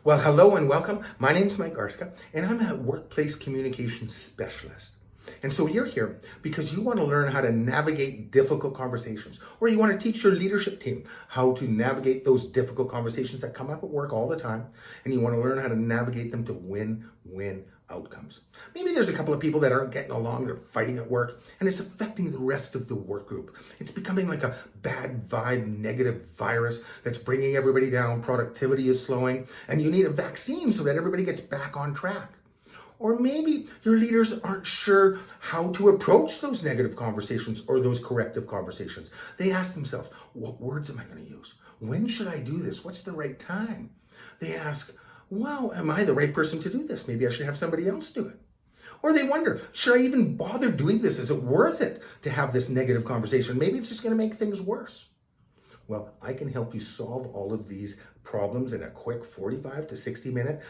Well, hello and welcome. My name is Mike Garska, and I'm a workplace communication specialist. And so you're here because you want to learn how to navigate difficult conversations, or you want to teach your leadership team how to navigate those difficult conversations that come up at work all the time, and you want to learn how to navigate them to win-win outcomes. Maybe there's a couple of people that aren't getting along, they're fighting at work, and it's affecting the rest of the work group. It's becoming like a bad vibe, negative virus that's bringing everybody down, productivity is slowing, and you need a vaccine so that everybody gets back on track. Or maybe your leaders aren't sure how to approach those negative conversations or those corrective conversations. They ask themselves, what words am I going to use? When should I do this? What's the right time? They ask, well, am I the right person to do this? Maybe I should have somebody else do it. Or they wonder, should I even bother doing this? Is it worth it to have this negative conversation? Maybe it's just going to make things worse. Well, I can help you solve all of these problems in a quick 45 to 60 minute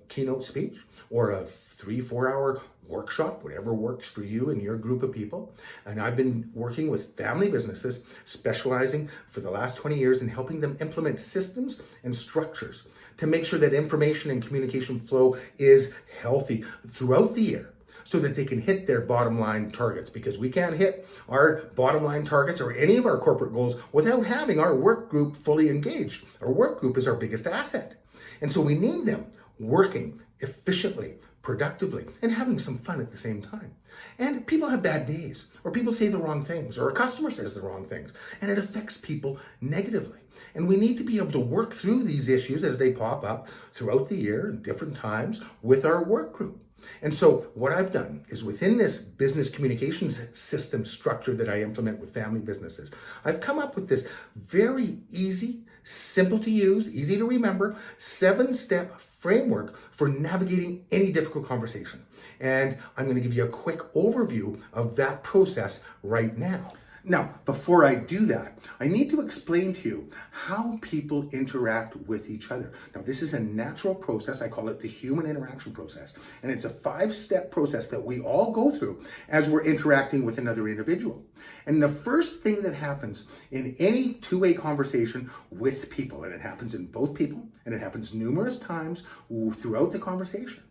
keynote speech or a 3-4 hour workshop, whatever works for you and your group of people. And I've been working with family businesses, specializing for the last 20 years in helping them implement systems and structures to make sure that information and communication flow is healthy throughout the year, so that they can hit their bottom line targets, because we can't hit our bottom line targets or any of our corporate goals without having our work group fully engaged. Our work group is our biggest asset. And so we need them working efficiently, productively, and having some fun at the same time. And people have bad days, or people say the wrong things, or a customer says the wrong things, and it affects people negatively. And we need to be able to work through these issues as they pop up throughout the year at different times with our work group. And so what I've done is, within this business communications system structure that I implement with family businesses, I've come up with this very easy, simple to use, easy to remember, 7-step framework for navigating any difficult conversation. And I'm going to give you a quick overview of that process right now. Now, before I do that, I need to explain to you how people interact with each other. Now, this is a natural process. I call it the human interaction process. And it's a 5-step process that we all go through as we're interacting with another individual. And the first thing that happens in any two-way conversation with people, and it happens in both people, and it happens numerous times throughout the conversation,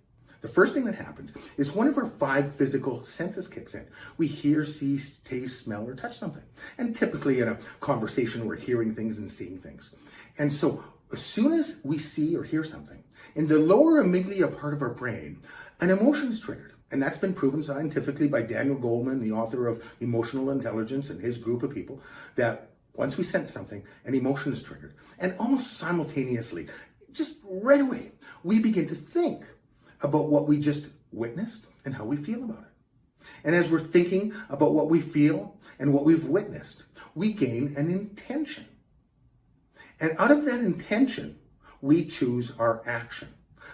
the first thing that happens is one of our 5 physical senses kicks in. We hear, see, taste, smell, or touch something. And typically in a conversation, we're hearing things and seeing things. And so as soon as we see or hear something, in the lower amygdala part of our brain, an emotion is triggered. And that's been proven scientifically by Daniel Goleman, the author of Emotional Intelligence, and his group of people, that once we sense something, an emotion is triggered. And almost simultaneously, just right away, we begin to think about what we just witnessed and how we feel about it. And as we're thinking about what we feel and what we've witnessed, we gain an intention. And out of that intention, we choose our action.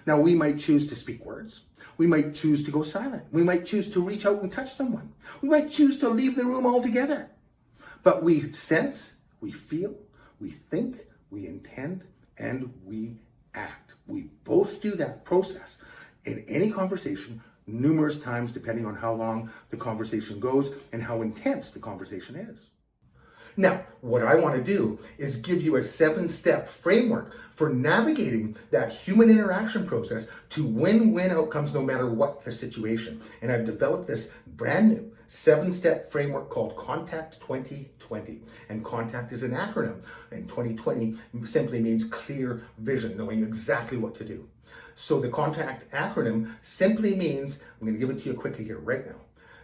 Now, we might choose to speak words. We might choose to go silent. We might choose to reach out and touch someone. We might choose to leave the room altogether. But we sense, we feel, we think, we intend, and we act. We both do that process in any conversation numerous times, depending on how long the conversation goes and how intense the conversation is. Now, what I want to do is give you a 7-step framework for navigating that human interaction process to win-win outcomes no matter what the situation. And I've developed this brand new 7-step framework called Contact 2020. And CONTACT is an acronym. And 2020 simply means clear vision, knowing exactly what to do. So the CONTACT acronym simply means, I'm going to give it to you quickly here right now.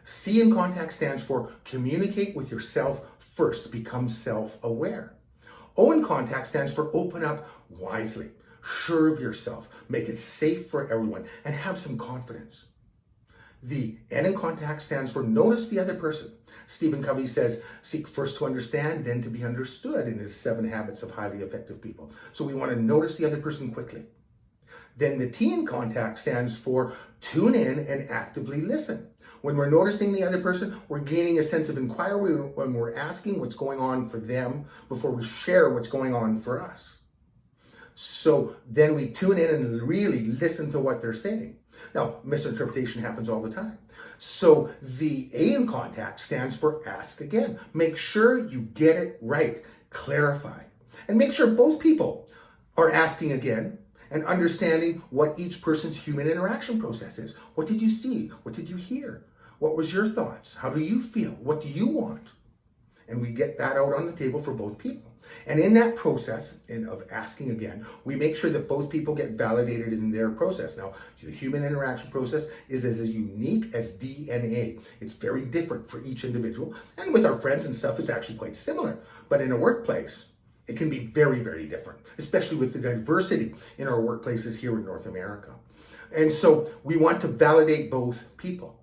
C in CONTACT stands for communicate with yourself first, become self-aware. O in CONTACT stands for open up wisely, sure of yourself, make it safe for everyone, and have some confidence. The N in CONTACT stands for notice the other person. Stephen Covey says, seek first to understand, then to be understood, in his 7 habits of highly effective people. So we want to notice the other person quickly. Then the T in CONTACT stands for tune in and actively listen. When we're noticing the other person, we're gaining a sense of inquiry when we're asking what's going on for them before we share what's going on for us. So then we tune in and really listen to what they're saying. Now, misinterpretation happens all the time. So the A in CONTACT stands for ask again. Make sure you get it right. Clarify. And make sure both people are asking again and understanding what each person's human interaction process is. What did you see? What did you hear? What was your thoughts? How do you feel? What do you want? And we get that out on the table for both people. And in that process of asking again, we make sure that both people get validated in their process. Now, the human interaction process is as unique as DNA. It's very different for each individual. And with our friends and stuff, it's actually quite similar. But in a workplace, it can be very, very different, especially with the diversity in our workplaces here in North America. And so we want to validate both people.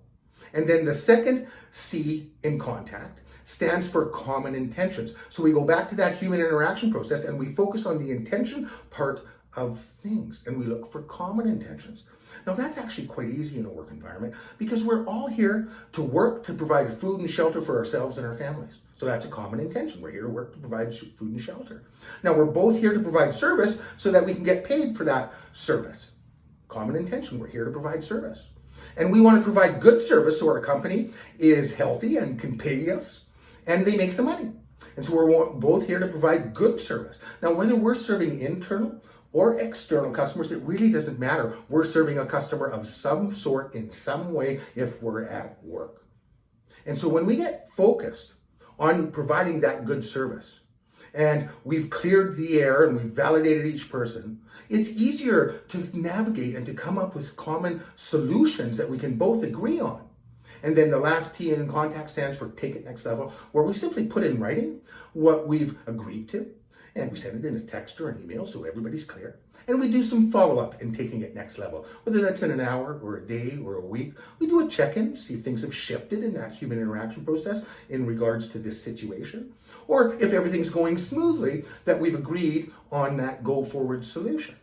And then the second C in contact stands for common intentions. So we go back to that human interaction process and we focus on the intention part of things and we look for common intentions. Now that's actually quite easy in a work environment because we're all here to work to provide food and shelter for ourselves and our families. So that's a common intention. We're here to work to provide food and shelter. Now we're both here to provide service so that we can get paid for that service. Common intention, we're here to provide service. And we want to provide good service so our company is healthy and can pay us and they make some money. And so we're both here to provide good service. Now, whether we're serving internal or external customers, it really doesn't matter. We're serving a customer of some sort in some way if we're at work. And so when we get focused on providing that good service and we've cleared the air and we've validated each person, it's easier to navigate and to come up with common solutions that we can both agree on. And then the last T in contact stands for take it next level, where we simply put in writing what we've agreed to, and we send it in a text or an email so everybody's clear. And we do some follow-up in taking it next level, whether that's in an hour or a day or a week. We do a check-in, see if things have shifted in that human interaction process in regards to this situation, or if everything's going smoothly, that we've agreed on that go-forward solution.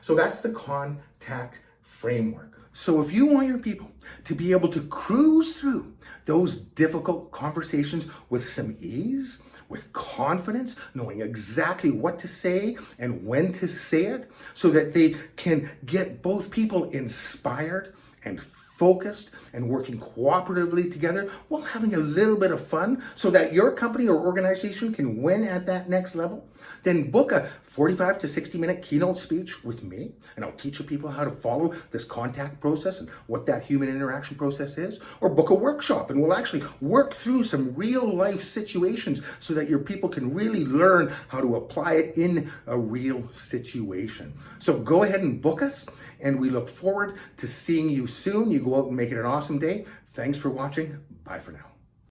So that's the contact framework. So if you want your people to be able to cruise through those difficult conversations with some ease, with confidence, knowing exactly what to say and when to say it, so that they can get both people inspired and focused and working cooperatively together while having a little bit of fun so that your company or organization can win at that next level, then book a 45 to 60 minute keynote speech with me and I'll teach you people how to follow this contact process and what that human interaction process is, or book a workshop and we'll actually work through some real life situations so that your people can really learn how to apply it in a real situation. So go ahead and book us and we look forward to seeing you soon. You go out and make it an awesome day. Thanks for watching. Bye for now.